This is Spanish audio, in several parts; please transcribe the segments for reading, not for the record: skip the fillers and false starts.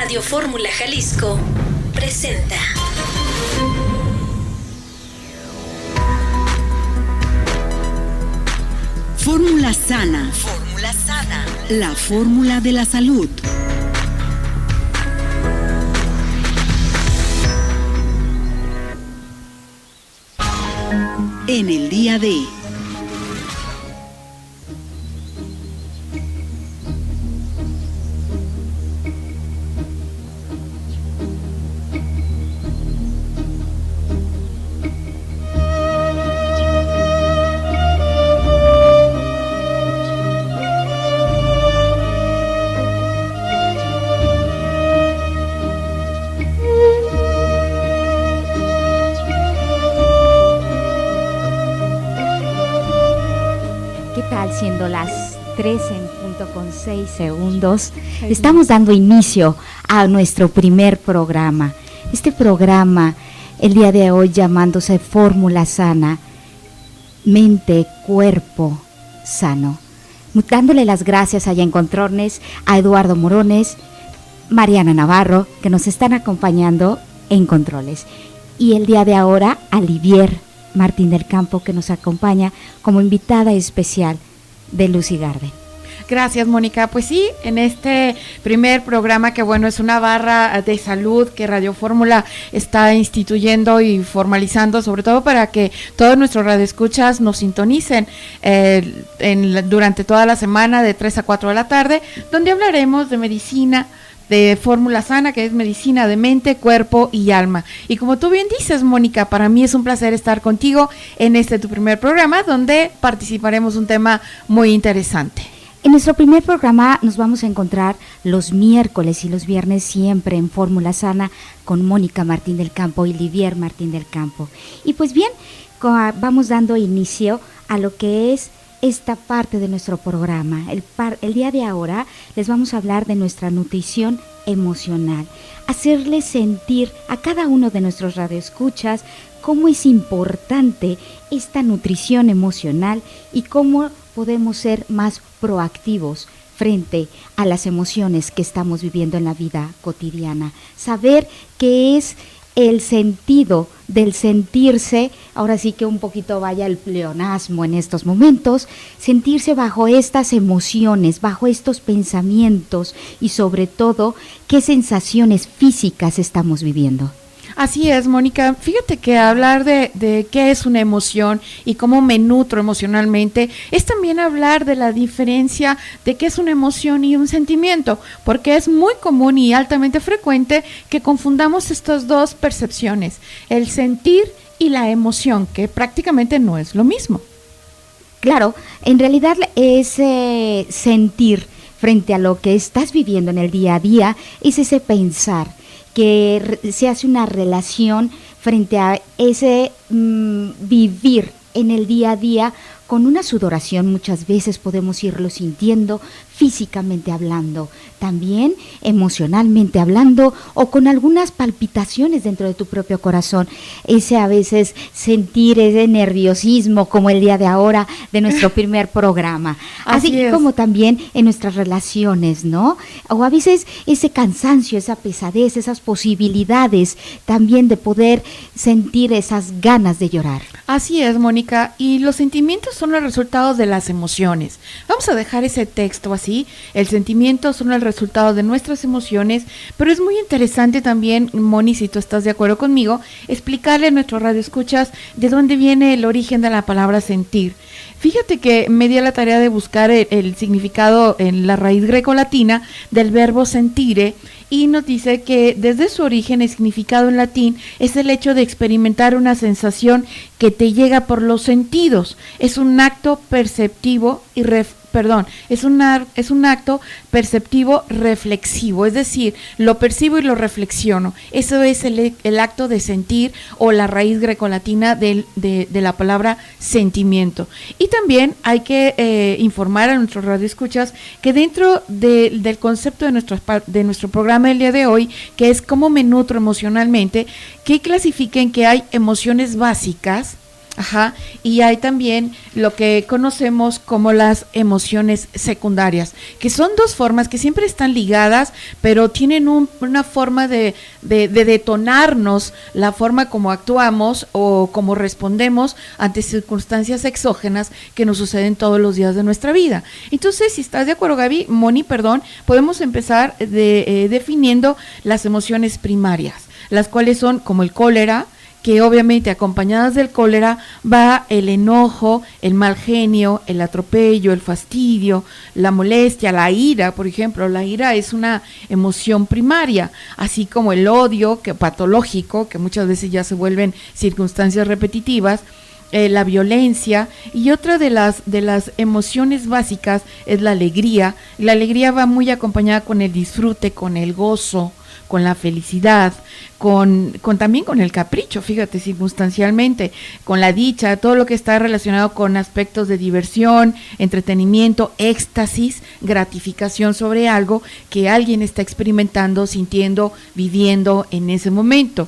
Radio Fórmula Jalisco presenta Fórmula Sana. Fórmula Sana. La fórmula de la salud. En el día de... Siendo las 3:06, estamos dando inicio a nuestro primer programa. Este programa, el día de hoy llamándose Fórmula Sana, mente, cuerpo sano. Dándole las gracias allá en Controles a Eduardo Morones, Mariana Navarro, que nos están acompañando en Controles. Y el día de ahora, a Livier Martín del Campo, que nos acompaña como invitada especial de Lucy Garden. Gracias, Mónica. Pues sí, en este primer programa, que bueno, es una barra de salud que Radio Fórmula está instituyendo y formalizando, sobre todo para que todos nuestros radioescuchas nos sintonicen durante toda la semana de 3 a 4 de la tarde, donde hablaremos de medicina, de Fórmula Sana, que es medicina de mente, cuerpo y alma. Y como tú bien dices, Mónica, para mí es un placer estar contigo en tu primer programa, donde participaremos un tema muy interesante. En nuestro primer programa nos vamos a encontrar los miércoles y los viernes siempre en Fórmula Sana con Mónica Martín del Campo y Livier Martín del Campo. Y pues bien, vamos dando inicio a lo que es esta parte de nuestro programa. El día de ahora les vamos a hablar de nuestra nutrición emocional, hacerles sentir a cada uno de nuestros radioescuchas cómo es importante esta nutrición emocional y cómo podemos ser más proactivos frente a las emociones que estamos viviendo en la vida cotidiana. Saber qué es el sentido del sentirse, ahora sí que un poquito vaya el pleonasmo en estos momentos, sentirse bajo estas emociones, bajo estos pensamientos y sobre todo, qué sensaciones físicas estamos viviendo. Así es, Mónica. Fíjate que hablar de qué es una emoción y cómo me nutro emocionalmente es también hablar de la diferencia de qué es una emoción y un sentimiento, porque es muy común y altamente frecuente que confundamos estas dos percepciones, el sentir y la emoción, que prácticamente no es lo mismo. Claro, en realidad es sentir frente a lo que estás viviendo en el día a día, es ese pensar, que se hace una relación frente a ese vivir en el día a día con una sudoración. Muchas veces podemos irlo sintiendo físicamente hablando, también emocionalmente hablando o con algunas palpitaciones dentro de tu propio corazón. Ese a veces sentir ese nerviosismo como el día de ahora de nuestro primer programa. Así como también en nuestras relaciones, ¿no? O a veces ese cansancio, esa pesadez, esas posibilidades también de poder sentir esas ganas de llorar. Así es, Mónica, y los sentimientos son los resultados de las emociones. Vamos a dejar ese texto así. El sentimiento son el resultado de nuestras emociones, pero es muy interesante también, Moni, si tú estás de acuerdo conmigo, explicarle a nuestros radioescuchas de dónde viene el origen de la palabra sentir. Fíjate que me di a la tarea de buscar el significado en la raíz grecolatina del verbo sentire, y nos dice que desde su origen el significado en latín es el hecho de experimentar una sensación que te llega por los sentidos. Es un acto perceptivo y es un acto perceptivo reflexivo, es decir, lo percibo y lo reflexiono. Eso es el acto de sentir, o la raíz grecolatina de la palabra sentimiento. Y también hay que informar a nuestros radioescuchas que dentro del concepto de nuestro programa del día de hoy, que es cómo me nutro emocionalmente, que clasifiquen que hay emociones básicas, Ajá, y hay también lo que conocemos como las emociones secundarias, que son dos formas que siempre están ligadas, pero tienen una forma de detonarnos la forma como actuamos o como respondemos ante circunstancias exógenas que nos suceden todos los días de nuestra vida. Entonces, si estás de acuerdo, Gaby, Moni, perdón, podemos empezar definiendo las emociones primarias, las cuales son como el cólera, que obviamente acompañadas del cólera va el enojo, el mal genio, el atropello, el fastidio, la molestia, la ira, por ejemplo. La ira es una emoción primaria, así como el odio, que patológico, que muchas veces ya se vuelven circunstancias repetitivas, la violencia, y otra de las emociones básicas es la alegría. La alegría va muy acompañada con el disfrute, con el gozo, con la felicidad, también con el capricho, fíjate, circunstancialmente, con la dicha, todo lo que está relacionado con aspectos de diversión, entretenimiento, éxtasis, gratificación sobre algo que alguien está experimentando, sintiendo, viviendo en ese momento.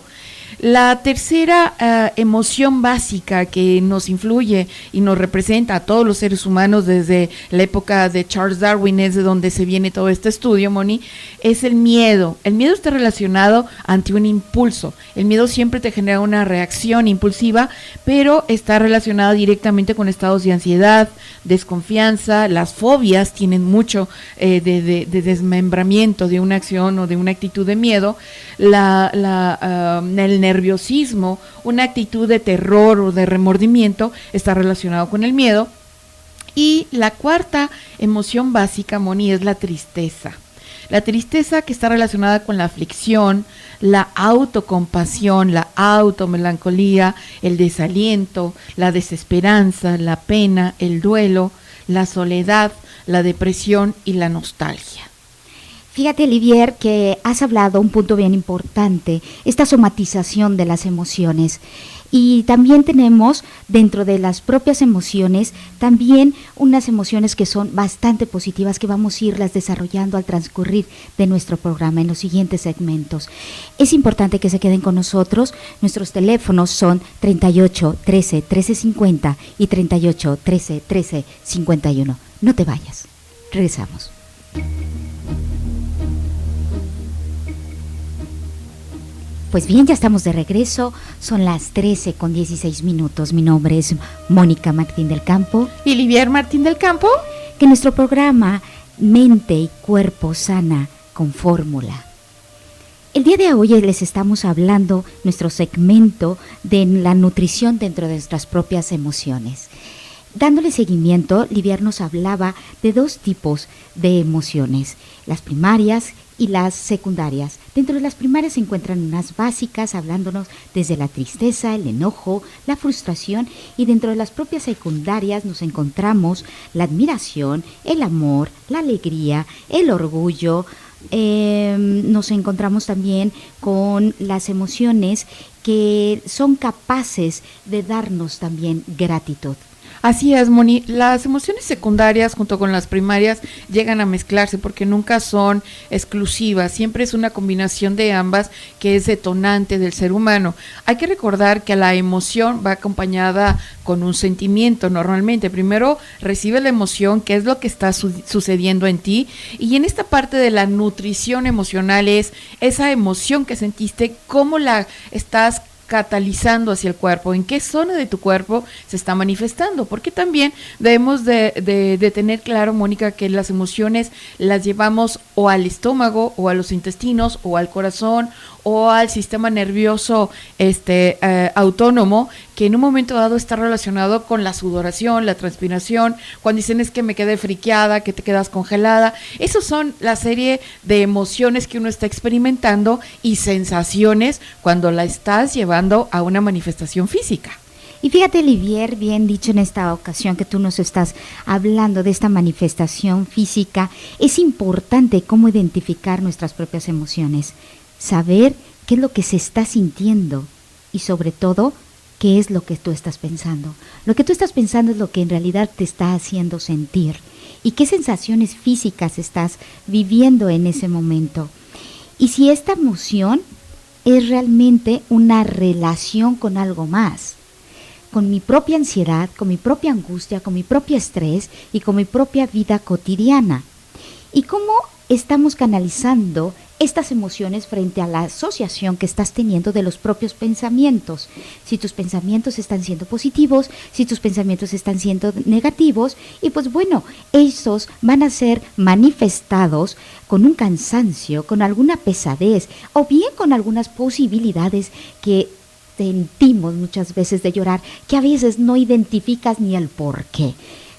La tercera emoción básica que nos influye y nos representa a todos los seres humanos desde la época de Charles Darwin, es de donde se viene todo este estudio, Moni, es el miedo. El miedo está relacionado ante un impulso. El miedo siempre te genera una reacción impulsiva, pero está relacionado directamente con estados de ansiedad, desconfianza. Las fobias tienen mucho de desmembramiento de una acción o de una actitud de miedo. El nerviosismo, una actitud de terror o de remordimiento, está relacionado con el miedo. Y la cuarta emoción básica, Moni, es la tristeza. La tristeza, que está relacionada con la aflicción, la autocompasión, la automelancolía, el desaliento, la desesperanza, la pena, el duelo, la soledad, la depresión y la nostalgia. Fíjate, Olivier, que has hablado un punto bien importante, esta somatización de las emociones. Y también tenemos dentro de las propias emociones también unas emociones que son bastante positivas, que vamos a irlas desarrollando al transcurrir de nuestro programa en los siguientes segmentos. Es importante que se queden con nosotros. Nuestros teléfonos son 38 13 13 50 y 38 13 13 51. No te vayas. Regresamos. Pues bien, ya estamos de regreso, son las 13:16. Mi nombre es Mónica Martín del Campo. ¿Y Olivier Martín del Campo? Que nuestro programa Mente y Cuerpo Sana con Fórmula. El día de hoy les estamos hablando nuestro segmento de la nutrición dentro de nuestras propias emociones. Dándole seguimiento, Olivier nos hablaba de dos tipos de emociones, las primarias y las secundarias. Dentro de las primarias se encuentran unas básicas, hablándonos desde la tristeza, el enojo, la frustración, y dentro de las propias secundarias nos encontramos la admiración, el amor, la alegría, el orgullo. Nos encontramos también con las emociones que son capaces de darnos también gratitud. Así es, Moni, las emociones secundarias junto con las primarias llegan a mezclarse porque nunca son exclusivas, siempre es una combinación de ambas que es detonante del ser humano. Hay que recordar que la emoción va acompañada con un sentimiento normalmente. Primero recibe la emoción, que es lo que está sucediendo en ti, y en esta parte de la nutrición emocional es esa emoción que sentiste, cómo la estás catalizando hacia el cuerpo, en qué zona de tu cuerpo se está manifestando, porque también debemos de tener claro, Mónica, que las emociones las llevamos o al estómago, o a los intestinos, o al corazón, o al sistema nervioso autónomo, que en un momento dado está relacionado con la sudoración, la transpiración. Cuando dicen es que me quedé friqueada, que te quedas congelada, esos son la serie de emociones que uno está experimentando y sensaciones cuando la estás llevando a una manifestación física. Y fíjate, Olivier, bien dicho en esta ocasión que tú nos estás hablando de esta manifestación física, es importante cómo identificar nuestras propias emociones, saber qué es lo que se está sintiendo y sobre todo qué es lo que tú estás pensando. Lo que tú estás pensando es lo que en realidad te está haciendo sentir y qué sensaciones físicas estás viviendo en ese momento. Y si esta emoción es realmente una relación con algo más. con mi propia ansiedad, con mi propia angustia, con mi propio estrés y con mi propia vida cotidiana. ¿Y cómo estamos canalizando estas emociones frente a la asociación que estás teniendo de los propios pensamientos? Si tus pensamientos están siendo positivos, si tus pensamientos están siendo negativos, y pues bueno, esos van a ser manifestados con un cansancio, con alguna pesadez o bien con algunas posibilidades que sentimos muchas veces de llorar, que a veces no identificas ni el por qué.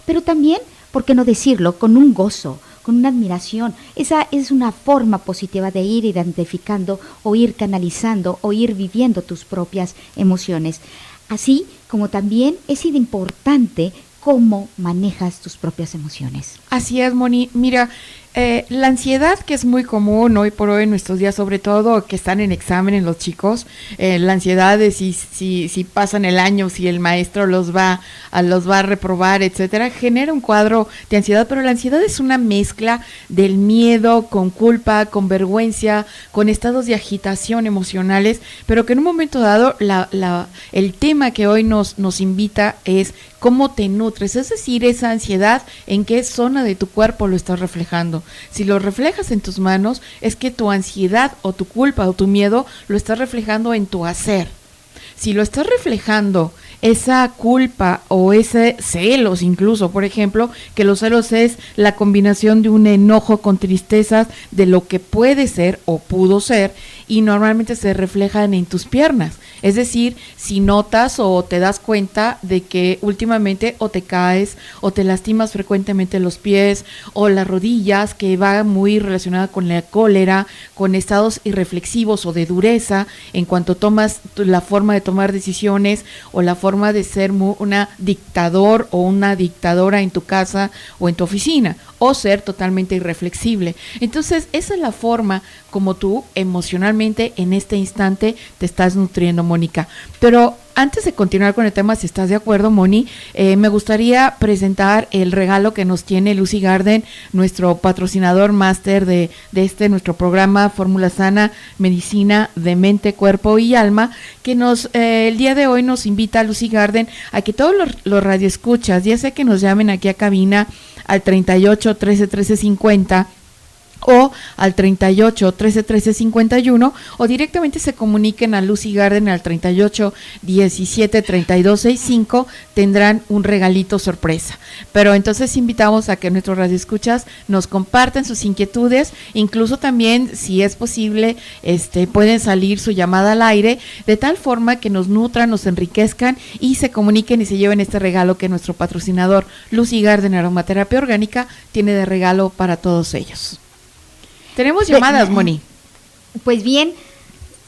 Pero también, ¿por qué no decirlo?, con un gozo, con una admiración. Esa es una forma positiva de ir identificando o ir canalizando o ir viviendo tus propias emociones. Así como también es importante cómo manejas tus propias emociones. Así es, Moni. Mira, la ansiedad, que es muy común hoy por hoy en nuestros días, sobre todo que están en exámenes los chicos, la ansiedad de si pasan el año, si el maestro los va a reprobar, etcétera, genera un cuadro de ansiedad, pero la ansiedad es una mezcla del miedo con culpa, con vergüenza, con estados de agitación emocionales, pero que en un momento dado el tema que hoy nos invita es cómo te nutres, es decir, esa ansiedad, en qué zona de tu cuerpo lo estás reflejando. Si lo reflejas en tus manos, es que tu ansiedad o tu culpa o tu miedo lo estás reflejando en tu hacer. Si lo estás reflejando, esa culpa o ese celos incluso, por ejemplo, que los celos es la combinación de un enojo con tristezas de lo que puede ser o pudo ser, y normalmente se reflejan en tus piernas. Es decir, si notas o te das cuenta de que últimamente o te caes o te lastimas frecuentemente los pies o las rodillas, que va muy relacionada con la cólera, con estados irreflexivos o de dureza en cuanto tomas la forma de tomar decisiones o la forma de ser una dictador o una dictadora en tu casa o en tu oficina, o ser totalmente irreflexible. Entonces, esa es la forma como tú emocionalmente en este instante te estás nutriendo, Mónica. Pero antes de continuar con el tema, si estás de acuerdo, Moni, me gustaría presentar el regalo que nos tiene Lucy Garden, nuestro patrocinador máster de nuestro programa Fórmula Sana, Medicina de Mente, Cuerpo y Alma, que el día de hoy nos invita Lucy Garden a que todos los radioescuchas, ya sea que nos llamen aquí a cabina al 38 13 13 50 o al 38 13 13 51, o directamente se comuniquen a Lucy Garden al 38 17 32 65, tendrán un regalito sorpresa. Pero entonces invitamos a que nuestros radioescuchas nos compartan sus inquietudes, incluso también, si es posible, pueden salir su llamada al aire, de tal forma que nos nutran, nos enriquezcan y se comuniquen y se lleven este regalo que nuestro patrocinador Lucy Garden Aromaterapia Orgánica tiene de regalo para todos ellos. Tenemos llamadas, Moni. Pues bien,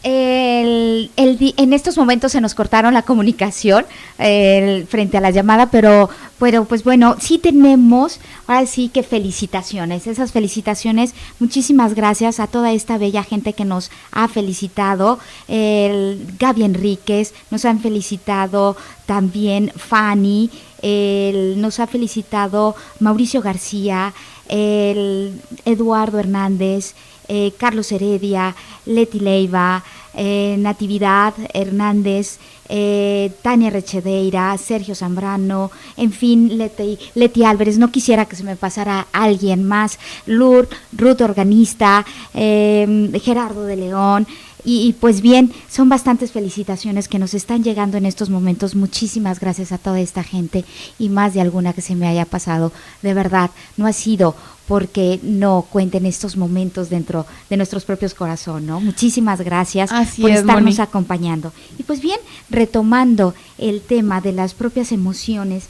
en estos momentos se nos cortaron la comunicación frente a la llamada, pero pues bueno, sí tenemos, ahora sí que felicitaciones, esas felicitaciones, muchísimas gracias a toda esta bella gente que nos ha felicitado, Gaby Enríquez, nos han felicitado también Fanny, nos ha felicitado Mauricio García, Eduardo Hernández, Carlos Heredia, Leti Leiva, Natividad Hernández, Tania Rechedeira, Sergio Zambrano, en fin, Leti Álvarez, no quisiera que se me pasara alguien más, Ruth Organista, Gerardo de León. Y pues bien, son bastantes felicitaciones que nos están llegando en estos momentos. Muchísimas gracias a toda esta gente y más de alguna que se me haya pasado. De verdad, no ha sido porque no cuenten estos momentos dentro de nuestros propios corazones, ¿no? Muchísimas gracias por estarnos acompañando. Y pues bien, retomando el tema de las propias emociones,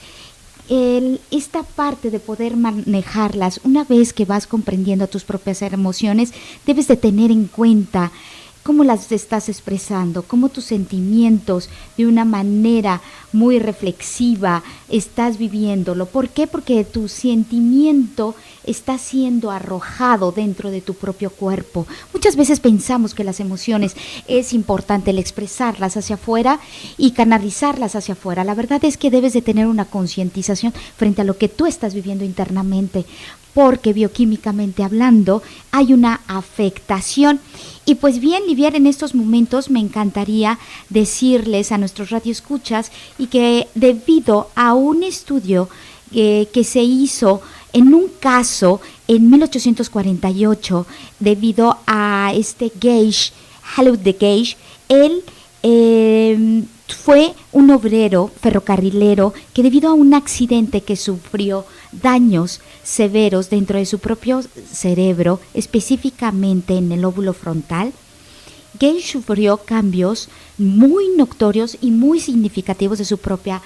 esta parte de poder manejarlas, una vez que vas comprendiendo tus propias emociones, debes de tener en cuenta cómo las estás expresando, cómo tus sentimientos de una manera muy reflexiva estás viviéndolo. ¿Por qué? Porque tu sentimiento está siendo arrojado dentro de tu propio cuerpo. Muchas veces pensamos que las emociones es importante el expresarlas hacia afuera y canalizarlas hacia afuera. La verdad es que debes de tener una concientización frente a lo que tú estás viviendo internamente, porque bioquímicamente hablando hay una afectación. Y pues bien, Livier, en estos momentos me encantaría decirles a nuestros radioescuchas y que debido a un estudio que se hizo en un caso en 1848, debido a Gage, Halud de Gage, él fue un obrero ferrocarrilero que debido a un accidente que sufrió daños severos dentro de su propio cerebro, específicamente en el lóbulo frontal, Gage sufrió cambios muy notorios y muy significativos de su propia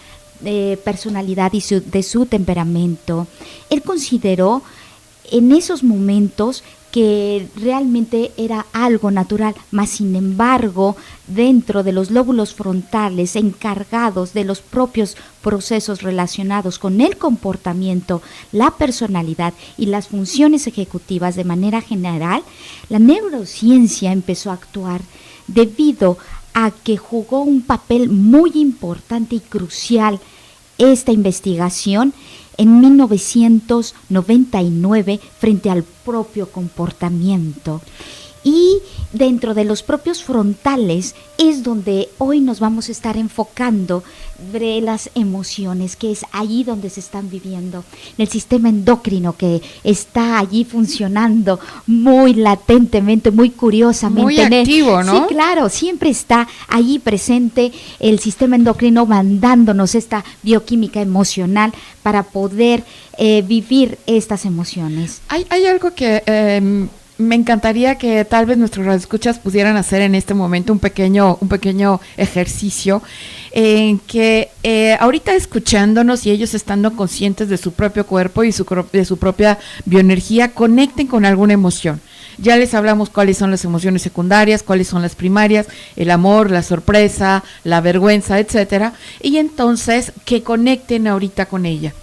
personalidad y de su temperamento. Él consideró en esos momentos que realmente era algo natural, mas sin embargo, dentro de los lóbulos frontales encargados de los propios procesos relacionados con el comportamiento, la personalidad y las funciones ejecutivas de manera general, la neurociencia empezó a actuar debido a que jugó un papel muy importante y crucial esta investigación en 1999 frente al propio comportamiento. Y dentro de los propios frontales es donde hoy nos vamos a estar enfocando de las emociones, que es allí donde se están viviendo, en el sistema endocrino que está allí funcionando muy latentemente, muy curiosamente. Muy activo, ¿no? Sí, claro, siempre está allí presente el sistema endocrino mandándonos esta bioquímica emocional para poder vivir estas emociones. Hay algo que me encantaría que tal vez nuestros radioescuchas pudieran hacer en este momento un pequeño ejercicio en que ahorita escuchándonos y ellos estando conscientes de su propio cuerpo y de su propia bioenergía, conecten con alguna emoción. Ya les hablamos cuáles son las emociones secundarias, cuáles son las primarias, el amor, la sorpresa, la vergüenza, etcétera, y entonces que conecten ahorita con ella.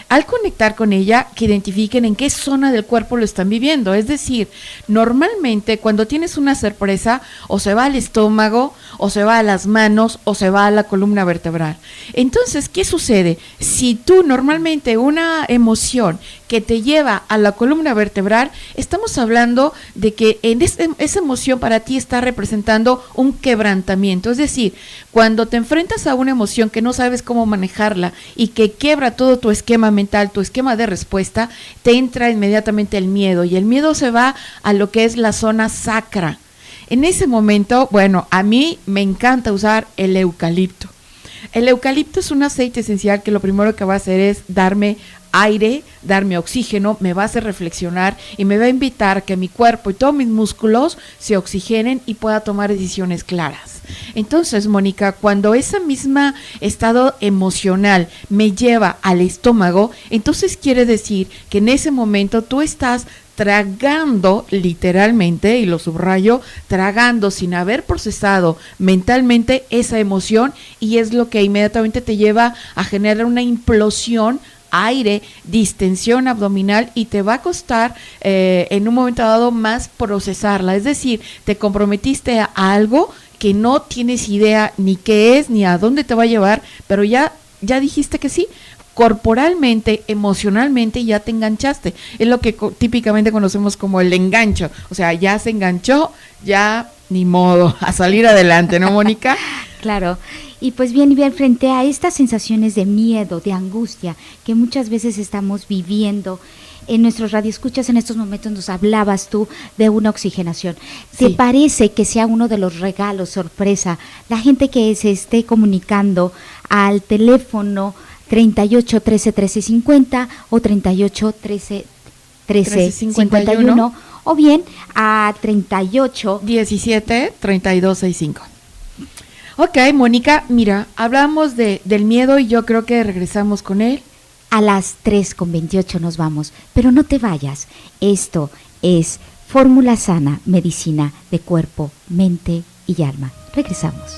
Al conectar con ella, que identifiquen en qué zona del cuerpo lo están viviendo. Es decir, normalmente cuando tienes una sorpresa, o se va al estómago, o se va a las manos, o se va a la columna vertebral. Entonces, ¿qué sucede? Si tú normalmente una emoción que te lleva a la columna vertebral, estamos hablando de que en esa emoción para ti está representando un quebrantamiento. Es decir, cuando te enfrentas a una emoción que no sabes cómo manejarla y que quiebra todo tu esquema mental, tu esquema de respuesta, te entra inmediatamente el miedo, y el miedo se va a lo que es la zona sacra. En ese momento, bueno, a mí me encanta usar el eucalipto. El eucalipto es un aceite esencial que lo primero que va a hacer es darme aire, darme oxígeno, me va a hacer reflexionar y me va a invitar a que mi cuerpo y todos mis músculos se oxigenen y pueda tomar decisiones claras. Entonces, Mónica, cuando ese mismo estado emocional me lleva al estómago, entonces quiere decir que en ese momento tú estás tragando literalmente, y lo subrayo, tragando sin haber procesado mentalmente esa emoción, y es lo que inmediatamente te lleva a generar una implosión, aire, distensión abdominal, y te va a costar en un momento dado más procesarla. Es decir, te comprometiste a algo que no tienes idea ni qué es ni a dónde te va a llevar, pero ya dijiste que sí. Corporalmente, emocionalmente ya te enganchaste. Es lo que típicamente conocemos como el engancho. O sea, ya se enganchó, ya ni modo, a salir adelante, ¿no, Mónica? Claro. Y pues bien, frente a estas sensaciones de miedo, de angustia, que muchas veces estamos viviendo en nuestros radioescuchas, en estos momentos nos hablabas tú de una oxigenación. ¿Te parece que sea uno de los regalos sorpresa la gente que se esté comunicando al teléfono 38 13 13 50 o 38 13 13 51 o bien a 38 17 32 65? Ok, Mónica, mira, hablamos del miedo y yo creo que regresamos con él. A las 3:28 nos vamos, pero no te vayas. Esto es Fórmula Sana, medicina de cuerpo, mente y alma. Regresamos.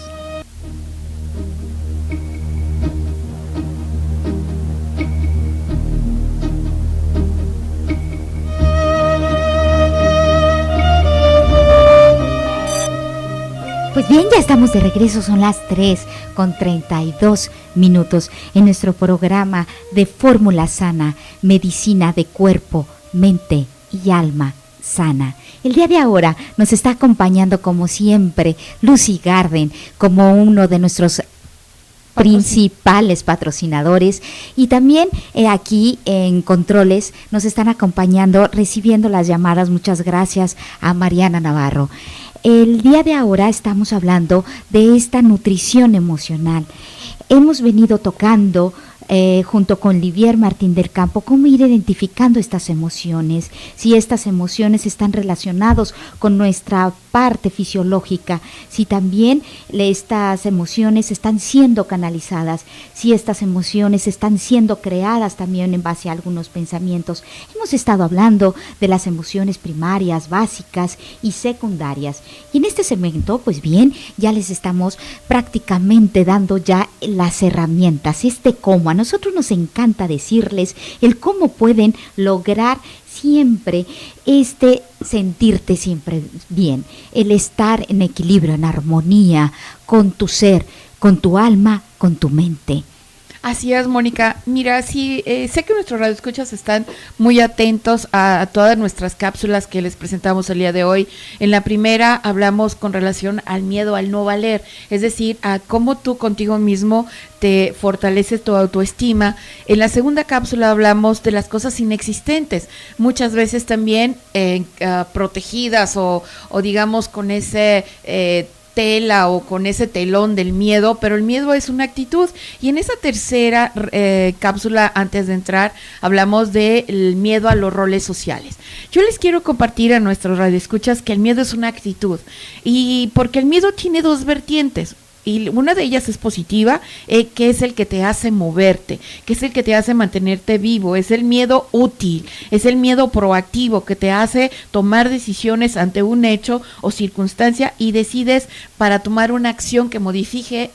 Pues bien, ya estamos de regreso, son las 3:32 en nuestro programa de Fórmula Sana, medicina de cuerpo, mente y alma. sana. El día de ahora nos está acompañando como siempre Lucy Garden como uno de nuestros principales patrocinadores, y también aquí en Controles nos están acompañando, recibiendo las llamadas. Muchas gracias a Mariana Navarro. El día de ahora estamos hablando de esta nutrición emocional. Hemos venido tocando junto con Livier Martín del Campo cómo ir identificando estas emociones, si estas emociones están relacionadas con nuestra parte fisiológica, si también estas emociones están siendo canalizadas, si estas emociones están siendo creadas también en base a algunos pensamientos. Hemos estado hablando de las emociones primarias, básicas y secundarias, y en este segmento, pues bien, ya les estamos prácticamente dando ya las herramientas, cómo. A nosotros nos encanta decirles el cómo pueden lograr siempre sentirte siempre bien, el estar en equilibrio, en armonía con tu ser, con tu alma, con tu mente. Así es, Mónica. Mira, sí, sé que nuestros radioescuchas están muy atentos a todas nuestras cápsulas que les presentamos el día de hoy. En la primera hablamos con relación al miedo al no valer, es decir, a cómo tú contigo mismo te fortaleces tu autoestima. En la segunda cápsula hablamos de las cosas inexistentes, muchas veces también protegidas o digamos con ese tela o con ese telón del miedo, pero el miedo es una actitud. Y en esa tercera cápsula, antes de entrar, hablamos del miedo a los roles sociales. Yo les quiero compartir a nuestros radioescuchas que el miedo es una actitud, y porque el miedo tiene dos vertientes. Y una de ellas es positiva, que es el que te hace moverte, que es el que te hace mantenerte vivo, es el miedo útil, es el miedo proactivo que te hace tomar decisiones ante un hecho o circunstancia y decides para tomar una acción que modifique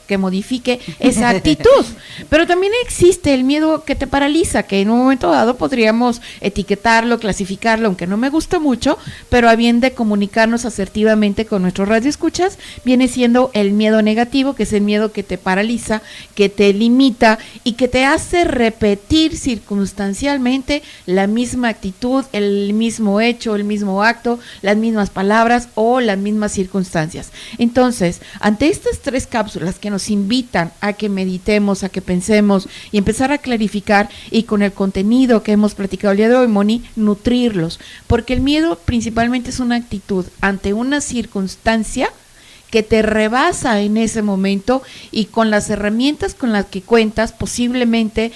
esa actitud. Pero también existe el miedo que te paraliza, que en un momento dado podríamos etiquetarlo, clasificarlo, aunque no me gusta mucho, pero a bien de comunicarnos asertivamente con nuestros radioescuchas, viene siendo el miedo negativo, que es el miedo que te paraliza, que te limita y que te hace repetir circunstancialmente la misma actitud, el mismo hecho, el mismo acto, las mismas palabras o las mismas circunstancias. Entonces, ante estas tres cápsulas que nos invitan a que meditemos, a que pensemos y empezar a clarificar, y con el contenido que hemos platicado el día de hoy, Moni, nutrirlos, porque el miedo principalmente es una actitud ante una circunstancia que te rebasa en ese momento, y con las herramientas con las que cuentas posiblemente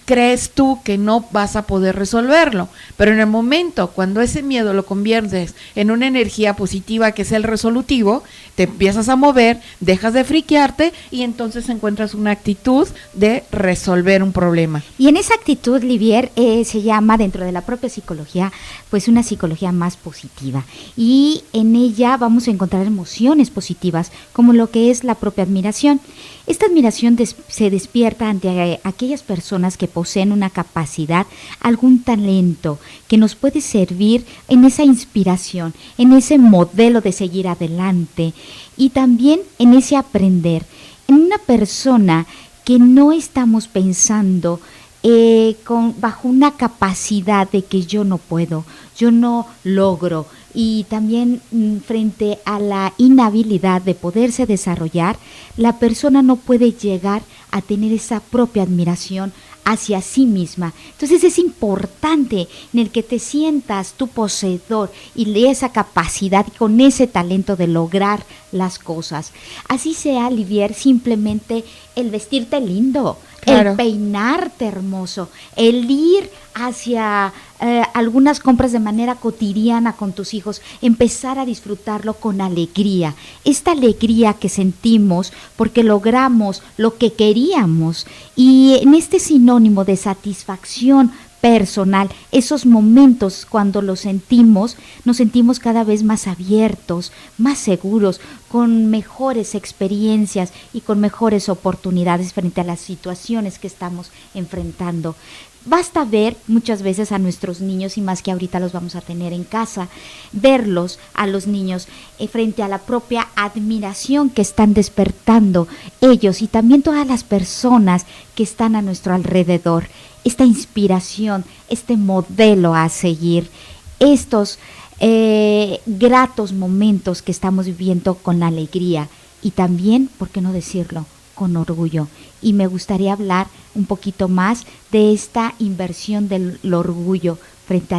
crees tú que no vas a poder resolverlo, pero en el momento cuando ese miedo lo conviertes en una energía positiva, que es el resolutivo, te empiezas a mover, dejas de friquearte y entonces encuentras una actitud de resolver un problema. Y en esa actitud, Livier, se llama dentro de la propia psicología, pues una psicología más positiva, y en ella vamos a encontrar emociones positivas como lo que es la propia admiración. Esta admiración se despierta ante aquellas personas que poseen una capacidad, algún talento que nos puede servir en esa inspiración, en ese modelo de seguir adelante, y también en ese aprender. En una persona que no estamos pensando bajo una capacidad de que yo no puedo, yo no logro, y también frente a la inhabilidad de poderse desarrollar, la persona no puede llegar a tener esa propia admiración hacia sí misma. Entonces es importante en el que te sientas tu poseedor y de esa capacidad y con ese talento de lograr las cosas. Así sea, Livier, simplemente el vestirte lindo, claro, el peinarte hermoso, el ir hacia algunas compras de manera cotidiana con tus hijos, empezar a disfrutarlo con alegría, esta alegría que sentimos porque logramos lo que queríamos, y en este sinónimo de satisfacción personal, esos momentos cuando los sentimos, nos sentimos cada vez más abiertos, más seguros, con mejores experiencias y con mejores oportunidades frente a las situaciones que estamos enfrentando. Basta ver muchas veces a nuestros niños, y más que ahorita los vamos a tener en casa, verlos a los niños frente a la propia admiración que están despertando ellos y también todas las personas que están a nuestro alrededor. Esta inspiración, este modelo a seguir, estos gratos momentos que estamos viviendo con la alegría y también, ¿por qué no decirlo?, con orgullo. Y me gustaría hablar un poquito más de esta inversión del orgullo frente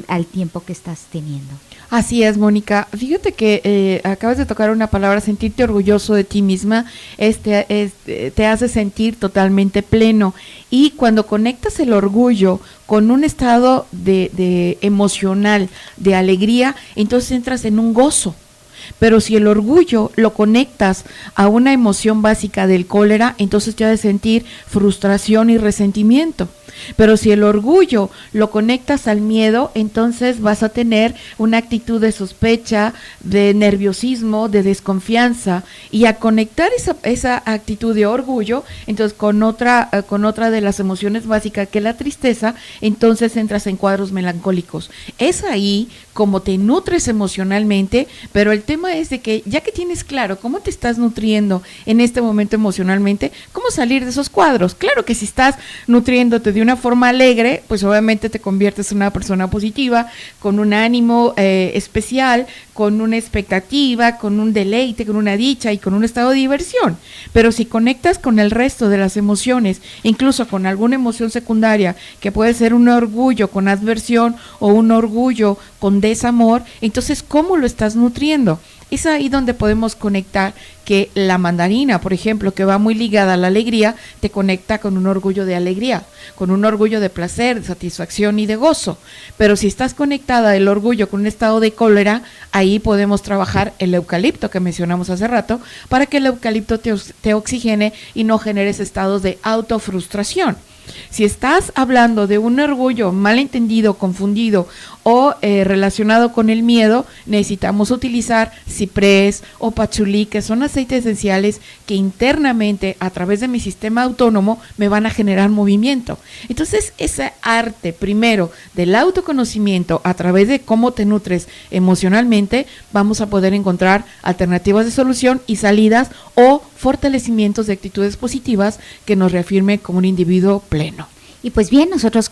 al tiempo que estás teniendo. Así es, Mónica. Fíjate que acabas de tocar una palabra, sentirte orgulloso de ti misma, te hace sentir totalmente pleno. Y cuando conectas el orgullo con un estado de emocional, de alegría, entonces entras en un gozo. Pero si el orgullo lo conectas a una emoción básica del cólera, entonces te vas a sentir frustración y resentimiento. Pero si el orgullo lo conectas al miedo, entonces vas a tener una actitud de sospecha, de nerviosismo, de desconfianza. Y a conectar esa actitud de orgullo, entonces con otra de las emociones básicas, que es la tristeza, entonces entras en cuadros melancólicos. Es ahí como te nutres emocionalmente, pero el tema es de que ya que tienes claro cómo te estás nutriendo en este momento emocionalmente, ¿cómo salir de esos cuadros? Claro que si estás nutriéndote de una forma alegre, pues obviamente te conviertes en una persona positiva, con un ánimo especial, con una expectativa, con un deleite, con una dicha y con un estado de diversión. Pero si conectas con el resto de las emociones, incluso con alguna emoción secundaria, que puede ser un orgullo con adversión o un orgullo con desamor, entonces ¿cómo lo estás nutriendo? Es ahí donde podemos conectar que la mandarina, por ejemplo, que va muy ligada a la alegría, te conecta con un orgullo de alegría, con un orgullo de placer, de satisfacción y de gozo. Pero si estás conectada el orgullo con un estado de cólera, ahí podemos trabajar el eucalipto que mencionamos hace rato, para que el eucalipto te oxigene y no generes estados de autofrustración. Si estás hablando de un orgullo malentendido, confundido o relacionado con el miedo, necesitamos utilizar ciprés o pachulí, que son aceites esenciales que internamente a través de mi sistema autónomo me van a generar movimiento. Entonces ese arte primero del autoconocimiento a través de cómo te nutres emocionalmente, vamos a poder encontrar alternativas de solución y salidas o fortalecimientos de actitudes positivas que nos reafirme como un individuo pleno. Y pues bien, nosotros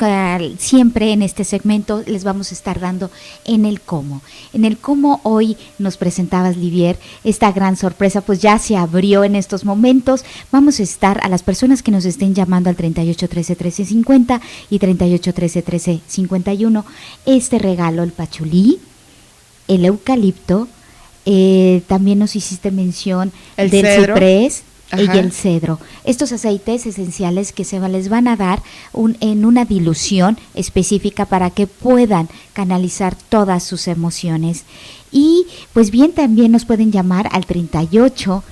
siempre en este segmento les vamos a estar dando en el cómo. En el cómo hoy nos presentabas, Livier, esta gran sorpresa pues ya se abrió en estos momentos. Vamos a estar a las personas que nos estén llamando al 38 13 13 50 y 38 13 13 51. Este regalo, el pachulí, el eucalipto, también nos hiciste mención del cedro. Ciprés. Ajá. Y el cedro. Estos aceites esenciales que se les van a dar en una dilución específica para que puedan canalizar todas sus emociones. Y pues bien, también nos pueden llamar al 38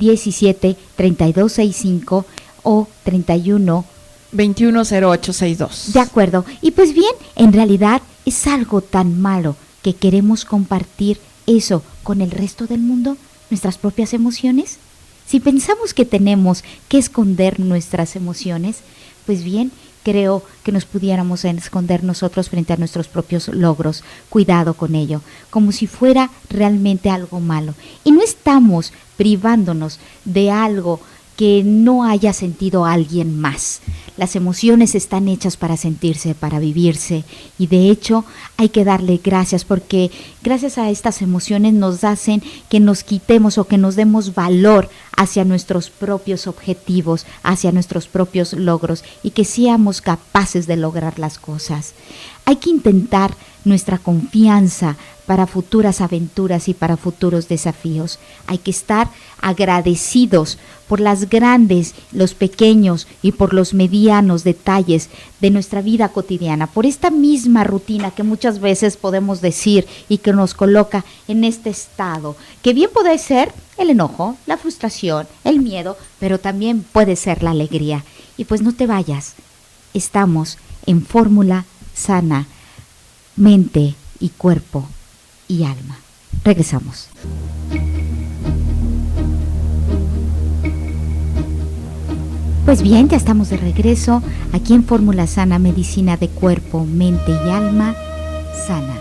17 32 65 o 31 210862. De acuerdo. Y pues bien, en realidad es algo tan malo que queremos compartir eso con el resto del mundo, nuestras propias emociones. Si pensamos que tenemos que esconder nuestras emociones, pues bien, creo que nos pudiéramos esconder nosotros frente a nuestros propios logros. Cuidado con ello, como si fuera realmente algo malo. Y no estamos privándonos de algo que no haya sentido alguien más. Las emociones están hechas para sentirse, para vivirse, y de hecho hay que darle gracias, porque gracias a estas emociones nos hacen que nos quitemos o que nos demos valor hacia nuestros propios objetivos, hacia nuestros propios logros, y que seamos capaces de lograr las cosas. Hay que intentar nuestra confianza para futuras aventuras y para futuros desafíos. Hay que estar agradecidos por las grandes, los pequeños y por los medianos detalles de nuestra vida cotidiana, por esta misma rutina que muchas veces podemos decir y que nos coloca en este estado, que bien puede ser el enojo, la frustración, el miedo, pero también puede ser la alegría. Y pues no te vayas, estamos en Fórmula Sana, mente y cuerpo y alma. Regresamos. Pues bien, ya estamos de regreso aquí en Fórmula Sana, medicina de cuerpo, mente y alma sana.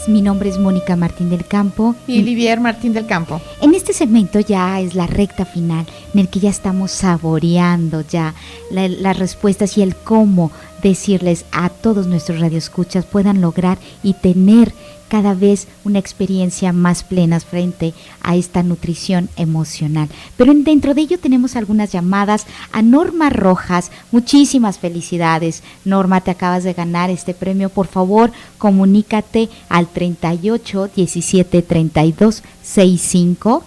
Mi nombre es Mónica Martín del Campo. Y Livier Martín del Campo. En este segmento ya es la recta final, en el que ya estamos saboreando ya las respuestas y el cómo decirles a todos nuestros radioescuchas puedan lograr y tener cada vez una experiencia más plena frente a esta nutrición emocional. Pero dentro de ello tenemos algunas llamadas a Norma Rojas. Muchísimas felicidades, Norma, te acabas de ganar este premio. Por favor, comunícate al 38 17 32 65.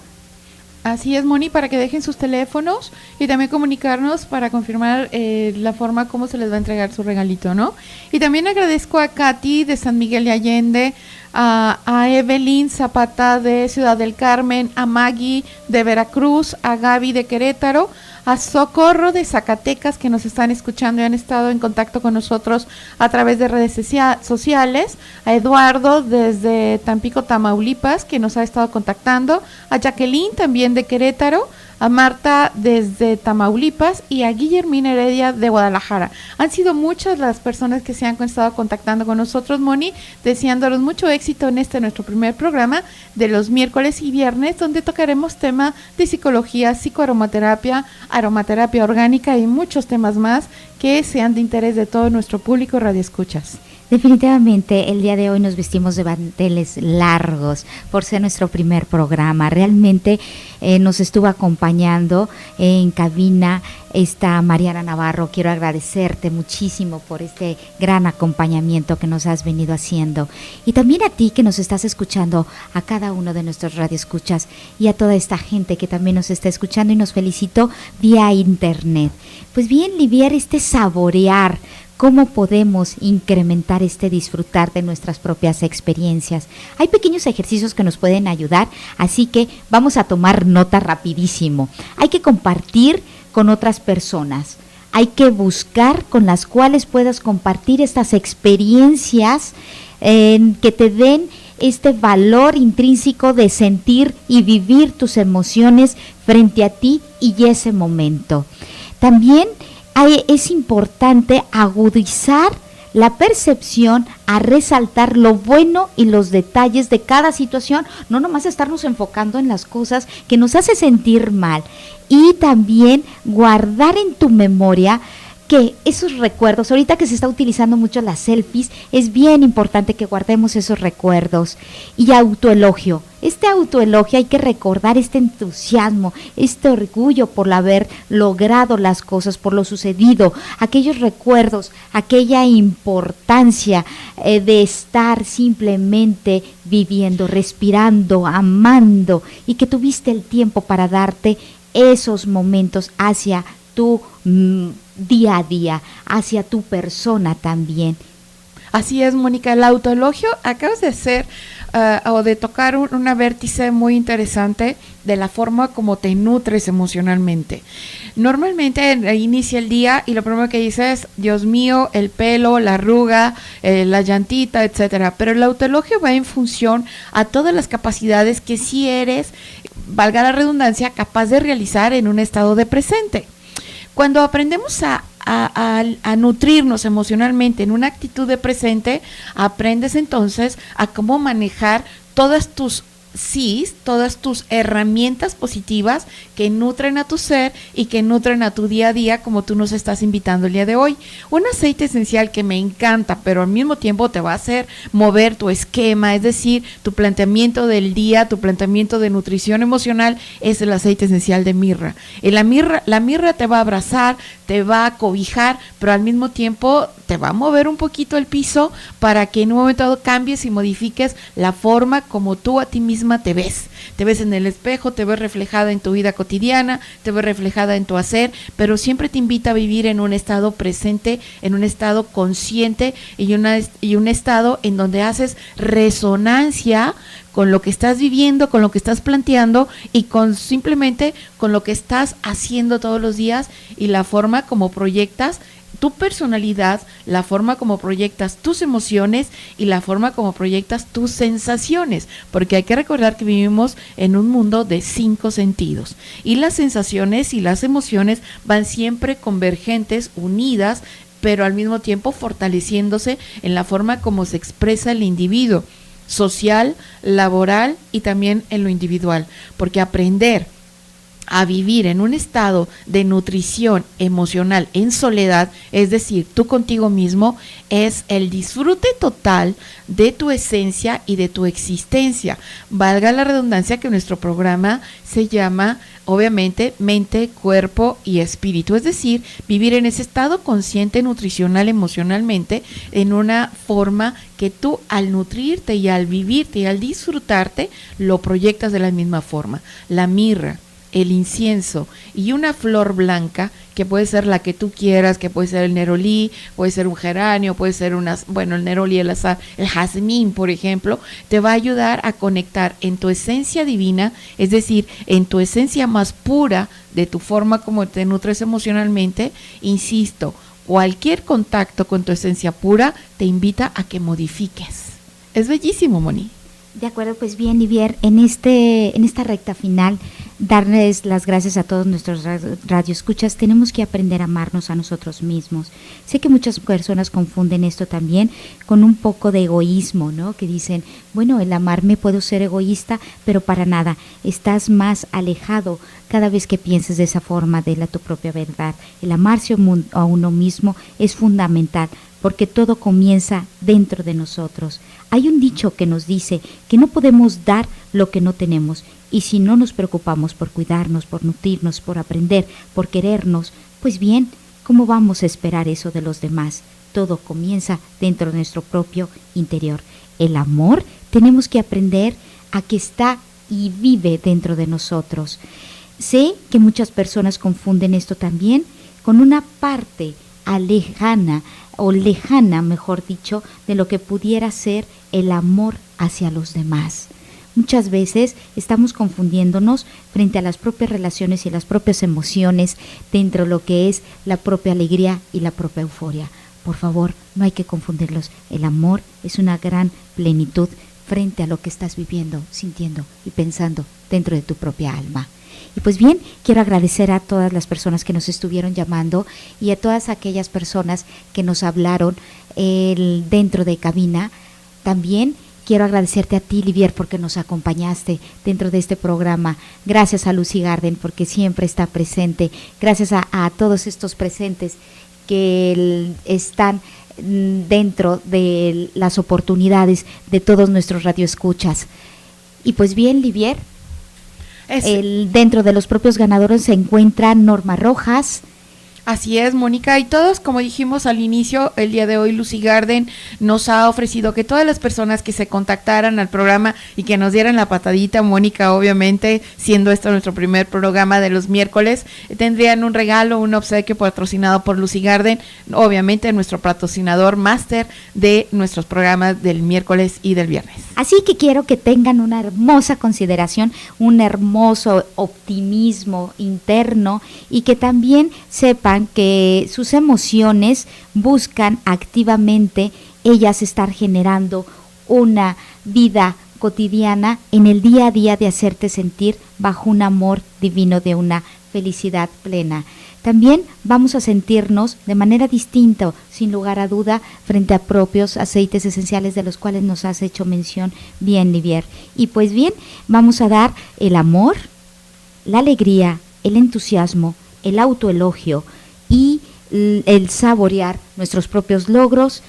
Así es, Moni, para que dejen sus teléfonos y también comunicarnos para confirmar la forma como se les va a entregar su regalito, ¿no? Y también agradezco a Katy de San Miguel de Allende, a Evelyn Zapata de Ciudad del Carmen, a Maggie de Veracruz, a Gaby de Querétaro, a Socorro de Zacatecas, que nos están escuchando y han estado en contacto con nosotros a través de redes sociales, a Eduardo desde Tampico, Tamaulipas, que nos ha estado contactando, a Jacqueline también de Querétaro, a Marta desde Tamaulipas y a Guillermina Heredia de Guadalajara. Han sido muchas las personas que se han estado contactando con nosotros, Moni, deseándolos mucho éxito en nuestro primer programa de los miércoles y viernes, donde tocaremos temas de psicología, psicoaromaterapia, aromaterapia orgánica y muchos temas más que sean de interés de todo nuestro público radioescuchas. Definitivamente el día de hoy nos vestimos de manteles largos por ser nuestro primer programa. Realmente nos estuvo acompañando en cabina esta Mariana Navarro. Quiero agradecerte muchísimo por este gran acompañamiento que nos has venido haciendo. Y también a ti que nos estás escuchando, a cada uno de nuestros radioescuchas y a toda esta gente que también nos está escuchando y nos felicitó vía internet. Pues bien, Livier, saborear, ¿cómo podemos incrementar disfrutar de nuestras propias experiencias? Hay pequeños ejercicios que nos pueden ayudar, así que vamos a tomar nota rapidísimo. Hay que compartir con otras personas. Hay que buscar con las cuales puedas compartir estas experiencias que te den este valor intrínseco de sentir y vivir tus emociones frente a ti y ese momento. También es importante agudizar la percepción a resaltar lo bueno y los detalles de cada situación, no nomás estarnos enfocando en las cosas que nos hace sentir mal, y también guardar en tu memoria que esos recuerdos, ahorita que se está utilizando mucho las selfies, es bien importante que guardemos esos recuerdos. Y autoelogio. Autoelogio hay que recordar este entusiasmo, este orgullo por haber logrado las cosas, por lo sucedido, aquellos recuerdos, aquella importancia de estar simplemente viviendo, respirando, amando, y que tuviste el tiempo para darte esos momentos hacia tu día a día, hacia tu persona también. Así es, Mónica, el autoelogio acabas de hacer o de tocar una vértice muy interesante de la forma como te nutres emocionalmente. Normalmente inicia el día y lo primero que dices, Dios mío, el pelo, la arruga, la llantita, etcétera. Pero el autoelogio va en función a todas las capacidades que sí eres, valga la redundancia, capaz de realizar en un estado de presente. Cuando aprendemos a nutrirnos emocionalmente en una actitud de presente, aprendes entonces a cómo manejar todas tus todas tus herramientas positivas que nutren a tu ser y que nutren a tu día a día, como tú nos estás invitando el día de hoy. Un aceite esencial que me encanta, pero al mismo tiempo te va a hacer mover tu esquema, es decir, tu planteamiento del día, tu planteamiento de nutrición emocional, es el aceite esencial de mirra. Y la mirra te va a abrazar, te va a cobijar, pero al mismo tiempo te va a mover un poquito el piso para que en un momento dado cambies y modifiques la forma como tú a ti misma te ves en el espejo, te ves reflejada en tu vida cotidiana, te ves reflejada en tu hacer, pero siempre te invita a vivir en un estado presente, en un estado consciente y un estado en donde haces resonancia con lo que estás viviendo, con lo que estás planteando y simplemente con lo que estás haciendo todos los días y la forma como proyectas tu personalidad, la forma como proyectas tus emociones y la forma como proyectas tus sensaciones, porque hay que recordar que vivimos en un mundo de 5 sentidos y las sensaciones y las emociones van siempre convergentes, unidas, pero al mismo tiempo fortaleciéndose en la forma como se expresa el individuo, social, laboral y también en lo individual, porque aprender a vivir en un estado de nutrición emocional en soledad, es decir, tú contigo mismo, es el disfrute total de tu esencia y de tu existencia. Valga la redundancia que nuestro programa se llama, obviamente, mente, cuerpo y espíritu, es decir, vivir en ese estado consciente, nutricional, emocionalmente, en una forma que tú al nutrirte y al vivirte y al disfrutarte, lo proyectas de la misma forma. La mirra, el incienso y una flor blanca, que puede ser la que tú quieras, que puede ser el nerolí, puede ser un geranio, puede ser el nerolí, el jazmín, por ejemplo, te va a ayudar a conectar en tu esencia divina, es decir, en tu esencia más pura de tu forma como te nutres emocionalmente. Insisto, cualquier contacto con tu esencia pura te invita a que modifiques. Es bellísimo, Moni. De acuerdo, pues bien, Livier, en esta recta final, darles las gracias a todos nuestros radioescuchas. Tenemos que aprender a amarnos a nosotros mismos. Sé que muchas personas confunden esto también con un poco de egoísmo, ¿no? Que dicen, bueno, el amarme puedo ser egoísta, pero para nada, estás más alejado cada vez que pienses de esa forma de tu propia verdad. El amarse a uno mismo es fundamental, porque todo comienza dentro de nosotros. Hay un dicho que nos dice que no podemos dar lo que no tenemos, y si no nos preocupamos por cuidarnos, por nutrirnos, por aprender, por querernos, pues bien, ¿cómo vamos a esperar eso de los demás? Todo comienza dentro de nuestro propio interior. El amor tenemos que aprender a que está y vive dentro de nosotros. Sé que muchas personas confunden esto también con una parte lejana, mejor dicho, de lo que pudiera ser el amor hacia los demás. Muchas veces estamos confundiéndonos frente a las propias relaciones y las propias emociones dentro de lo que es la propia alegría y la propia euforia. Por favor, no hay que confundirlos. El amor es una gran plenitud frente a lo que estás viviendo, sintiendo y pensando dentro de tu propia alma. Y pues bien, quiero agradecer a todas las personas que nos estuvieron llamando y a todas aquellas personas que nos hablaron dentro de cabina. También quiero agradecerte a ti, Livier, porque nos acompañaste dentro de este programa. Gracias a Lucy Garden, porque siempre está presente. Gracias a todos estos presentes que están dentro de las oportunidades de todos nuestros radioescuchas. Y pues bien, Livier, dentro de los propios ganadores se encuentra Norma Rojas. Así es, Mónica, y todos, como dijimos al inicio, el día de hoy Lucy Garden nos ha ofrecido que todas las personas que se contactaran al programa y que nos dieran la patadita, Mónica, obviamente, siendo esto nuestro primer programa de los miércoles, tendrían un regalo, un obsequio patrocinado por Lucy Garden, obviamente nuestro patrocinador máster de nuestros programas del miércoles y del viernes. Así que quiero que tengan una hermosa consideración, un hermoso optimismo interno y que también sepan que sus emociones buscan activamente ellas estar generando una vida cotidiana en el día a día de hacerte sentir bajo un amor divino de una felicidad plena. También vamos a sentirnos de manera distinta, sin lugar a duda, frente a propios aceites esenciales de los cuales nos has hecho mención bien, Livier. Y pues bien, vamos a dar el amor, la alegría, el entusiasmo, el autoelogio y el saborear nuestros propios logros,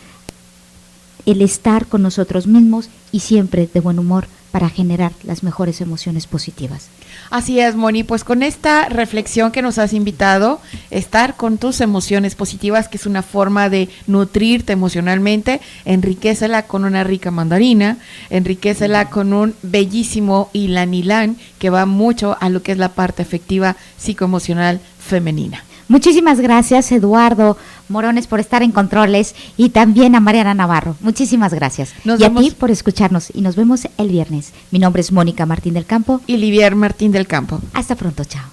el estar con nosotros mismos y siempre de buen humor para generar las mejores emociones positivas. Así es, Moni, pues con esta reflexión que nos has invitado, estar con tus emociones positivas, que es una forma de nutrirte emocionalmente, enriquécela con una rica mandarina, enriquécela con un bellísimo ylang ylang, que va mucho a lo que es la parte afectiva psicoemocional femenina. Muchísimas gracias, Eduardo Morones, por estar en controles, y también a Mariana Navarro. Muchísimas gracias. A ti por escucharnos, y nos vemos el viernes. Mi nombre es Mónica Martín del Campo. Y Livier Martín del Campo. Hasta pronto, chao.